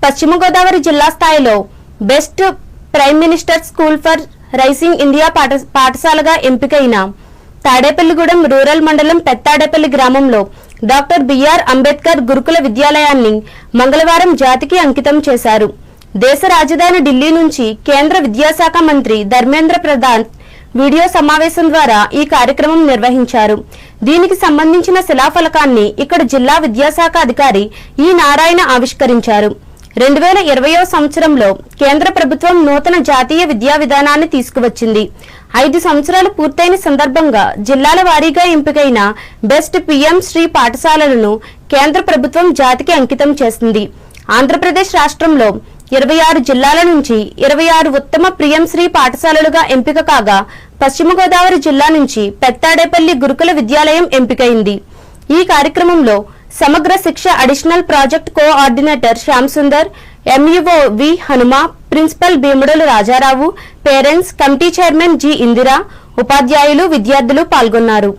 పశ్చిమ గోదావరి జిల్లా స్థాయిలో best prime minister school for rising India పాఠశాలగా ఎంపికైన తాడేపల్లిగూడెం రూరల్ మండలం పెత్తాడేపల్లి గ్రామంలో డాక్టర్ బిఆర్ అంబేద్కర్ గురుకుల విద్యాలయాన్ని మంగళవారం జాతికి అంకితం చేశారు. దేశ రాజధాని ఢిల్లీ నుంచి కేంద్ర విద్యాశాఖ మంత్రి ధర్మేంద్ర ప్రధాన్ వీడియో సమావేశం ద్వారా ఈ కార్యక్రమం నిర్వహించారు. దీనికి సంబంధించిన శిలాఫలకాన్ని ఇక్కడ జిల్లా విద్యాశాఖ అధికారి ఈ నారాయణ ఆవిష్కరించారు. 2020వ సంవత్సరంలో కేంద్ర ప్రభుత్వం నూతన జాతీయ విద్యా విధానాన్ని తీసుకువచ్చింది. 5 సంవత్సరాలు పూర్తయిన సందర్భంగా జిల్లాల వారీగా ఎంపికైన బెస్ట్ పీఎం శ్రీ పాఠశాలలను కేంద్ర ప్రభుత్వం జాతికి అంకితం చేసింది. ఆంధ్రప్రదేశ్ రాష్ట్రంలో 26 జిల్లాల నుంచి 26 ఉత్తమ పీఎం శ్రీ పాఠశాలలుగా ఎంపిక కాగా పశ్చిమ గోదావరి జిల్లా నుంచి పెత్తాడేపల్లి గురుకుల విద్యాలయం ఎంపికైంది. ఈ కార్యక్రమంలో Samagra Shiksha additional project coordinator Shyam Sundar, MEO V Hanuma, principal Bheemudalu Rajarao, parents, committee chairman G Indira, ఉపాధ్యాయులు, విద్యార్థులు పాల్గొన్నారు.